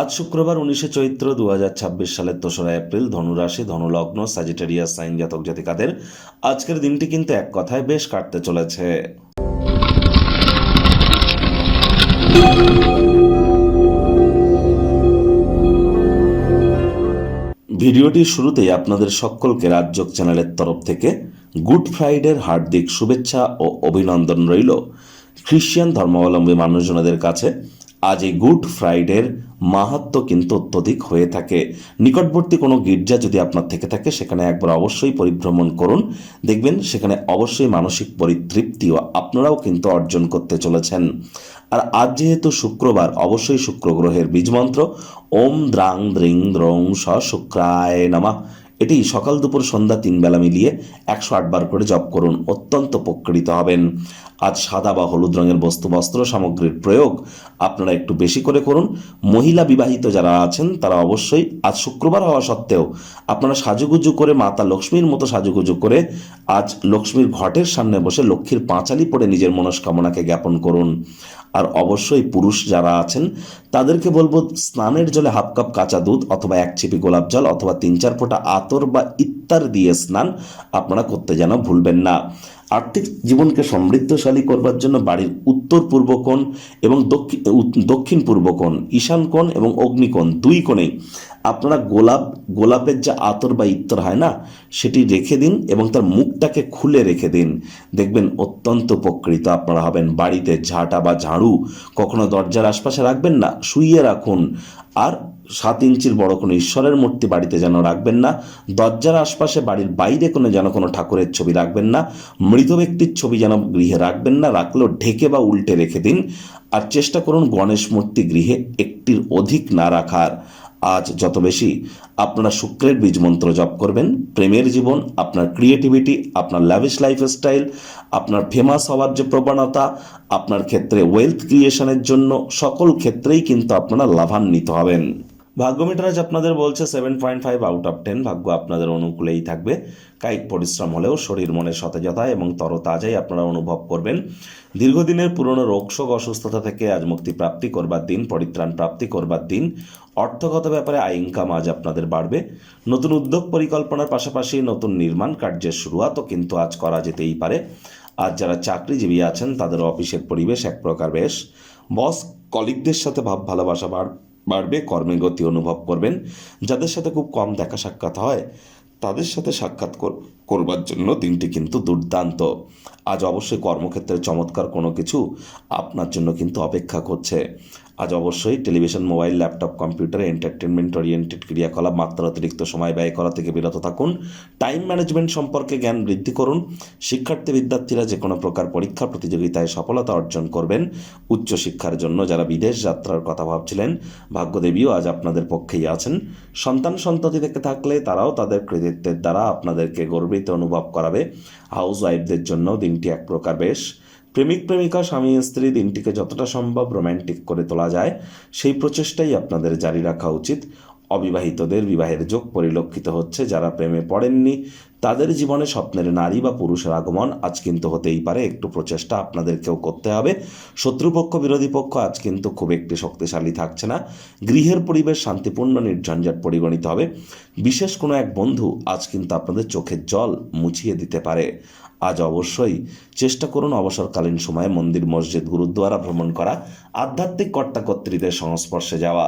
আজ শুক্রবার 19শে চৈত্র 2026 সালের 2রা এপ্রিল, ধনুরাশি, ধনুলগ্ন, স্যাজিটেরিয়াস সাইন জাতক জাতিকাদের আজকের দিনটি কিন্তু এক কথায় বেশ কাটতে চলেছে। ভিডিওটির শুরুতেই আপনাদের সকলকে রাজযোগ চ্যানেলের তরফ থেকে গুড ফ্রাইডের হার্দিক শুভেচ্ছা ও অভিনন্দন রইল। খ্রিশ্চান ধর্মাবলম্বী মানুষজনদের কাছে আজ এই গুড ফ্রাইডের মাহাত্ম্য কিন্তু অত্যধিক হয়ে থাকে। নিকটবর্তী কোনো গির্জা যদি আপনার থেকে থাকে সেখানে একবার অবশ্যই পরিভ্রমণ করুন, দেখবেন সেখানে অবশ্যই মানসিক পরিতৃপ্তিও আপনারাও কিন্তু অর্জন করতে চলেছেন। আর আজ যেহেতু শুক্রবার, অবশ্যই শুক্র গ্রহের বীজমন্ত্র ওম দ্রাং দ্রিং দ্রৌং স শুক্রায় নমঃ, এটি সকাল দুপুর সন্ধ্যা 3 বেলা মিলিয়ে 108 বার করে জপ করুন, অত্যন্ত উপকৃত হবেন। আজ সাদা বা হলুদ রঙের বস্ত্র সামগ্রীর প্রয়োগ আপনারা একটু বেশি করে করুন। মহিলা বিবাহিত যারা আছেন তারা অবশ্যই আজ শুক্রবার হওয়া সত্ত্বেও আপনারা সাজুগুজু করে মাতা লক্ষ্মীর মতো সাজুগুজু করে আজ লক্ষ্মীর ঘটের সামনে বসে লক্ষ্মীর পাঁচালি পড়ে নিজের মনস্কামনাকে জ্ঞাপন করুন। আর অবশ্যই পুরুষ যারা আছেন তাদেরকে বলবো, স্নানের জলে হাফ কাপ কাঁচা দুধ অথবা 1 ছিপি গোলাপ জল অথবা 3-4 ফোঁটা আতর বা ইত্তার দিয়ে স্নান আপনারা করতে যেন ভুলবেন না। আর্থিক জীবনকে সমৃদ্ধশালী করবার জন্য বাড়ির উত্তর পূর্ব কোণ এবং দক্ষিণ পূর্ব কোণ, ঈশান কোণ এবং অগ্নিকোণ 2 কোণেই আপনারা গোলাপের যে আতর বা ইত্তর হয় না, সেটি রেখে দিন এবং তার মুখটাকে খুলে রেখে দিন, দেখবেন অত্যন্ত উপকৃত আপনারা হবেন। বাড়িতে ঝাঁটা বা ঝাড়ু কখনো দরজার আশপাশে রাখবেন না, শুইয়ে রাখুন। আর 7 ইঞ্চির বড় কোনো ঈশ্বরের মূর্তি বাড়িতে যেন রাখবেন না। দরজার আশপাশে বাড়ির বাইরে যেন কোনো ঠাকুরের ছবি রাখবেন না। মৃত ব্যক্তির ছবি যেন গৃহে রাখবেন না, রাখলেও ঢেকে বা উল্টে রেখে দিন। আর চেষ্টা করুন গণেশ মূর্তি গৃহে একটির অধিক না রাখার। আজ যত বেশি আপনারা শুক্রের বীজ মন্ত্র জপ করবেন, প্রেমের জীবন, আপনার ক্রিয়েটিভিটি, আপনার ল্যাভিশ লাইফস্টাইল, আপনার ফেমাস হওয়ার যে প্রবণতা, আপনার ক্ষেত্রে ওয়েলথ ক্রিয়েশনের জন্য সকল ক্ষেত্রেই কিন্তু আপনারা লাভান্বিত হবেন। ভাগ্যমিটার আজ আপনাদের বলছে 7.5 আউট অফ 10। ভাগ্য আপনাদের অনুকূলেই থাকবে। কায়িক পরিশ্রম হলেও শরীর মনের সতেজতা এবং তরতাজাই আপনারা অনুভব করবেন। দীর্ঘদিনের পুরনো রোগশোক অসুস্থতা থেকে আজ মুক্তি প্রাপ্তি করবার দিন, পরিত্রাণ প্রাপ্তি করবার দিন। অর্থগত ব্যাপারে আয় ইনকাম আজ আপনাদের বাড়বে। নতুন উদ্যোগ পরিকল্পনার পাশাপাশি নতুন নির্মাণ কার্যের শুরুয়াতও কিন্তু আজ করা যেতেই পারে। আজ যারা চাকরিজীবী আছেন তাদের অফিসের পরিবেশ এক প্রকার বেশ। বস কলিগদের সাথে ভাব ভালোবাসা বাড়বে, কর্মে গতি অনুভব করবেন। যাদের সাথে খুব কম দেখা সাক্ষাৎ হয় তাদের সাথে সাক্ষাৎ করবার জন্য দিনটি কিন্তু দুর্দান্ত। আজ অবশ্যই কর্মক্ষেত্রে চমৎকার কোনো কিছু আপনার জন্য কিন্তু অপেক্ষা করছে। আজ অবশ্যই টেলিভিশন, মোবাইল, ল্যাপটপ, কম্পিউটারে এন্টারটেনমেন্ট ওরিয়েন্টেড ক্রিয়াকলাপ মাত্রা অতিরিক্ত সময় ব্যয় করা থেকে বিরত থাকুন। টাইম ম্যানেজমেন্ট সম্পর্কে জ্ঞান বৃদ্ধি করুন। বিদ্যার্থীরা যে কোনো প্রকার পরীক্ষা প্রতিযোগিতায় সফলতা অর্জন করবেন। উচ্চশিক্ষার জন্য যারা বিদেশ যাত্রার কথা ভাবছিলেন, ভাগ্যদেবীও আজ আপনাদের পক্ষেই আছেন। সন্ততি থেকে থাকলে তারাও তাদের কৃতিত্বের দ্বারা আপনাদেরকে গর্বিত অনুভব করাবে। হাউস ওয়াইফদের জন্য দিনটি এক প্রকার বেশ। প্রেমিক প্রেমিকা, স্বামী স্ত্রী দিনটিকে যতটা সম্ভব রোম্যান্টিক করে তোলা যায় সেই প্রচেষ্টাই আপনাদের জারি রাখা উচিত। অবিবাহিতদের বিবাহের যোগ পরিলক্ষিত হচ্ছে। যারা প্রেমে পড়েননি তাদের জীবনে স্বপ্নের নারী বা পুরুষের আগমন আজ কিন্তু হতেই পারে। একটু প্রচেষ্টা আপনাদেরকেও করতে হবে। শত্রুপক্ষ বিরোধী পক্ষ আজ কিন্তু খুব একটি শক্তিশালী থাকছে না। গৃহের পরিবেশ শান্তিপূর্ণ নির্ঝঞ্ঝাট পরিগণিত হবে। বিশেষ কোনো এক বন্ধু আজ কিন্তু আপনাদের চোখের জল মুছিয়ে দিতে পারে। আজ অবশ্যই চেষ্টা করুন অবসরকালীন সময়ে মন্দির, মসজিদ, গুরুদ্বারা ভ্রমণ করা, আধ্যাত্মিক কর্তাকর্ত্রীদের সংস্পর্শে যাওয়া।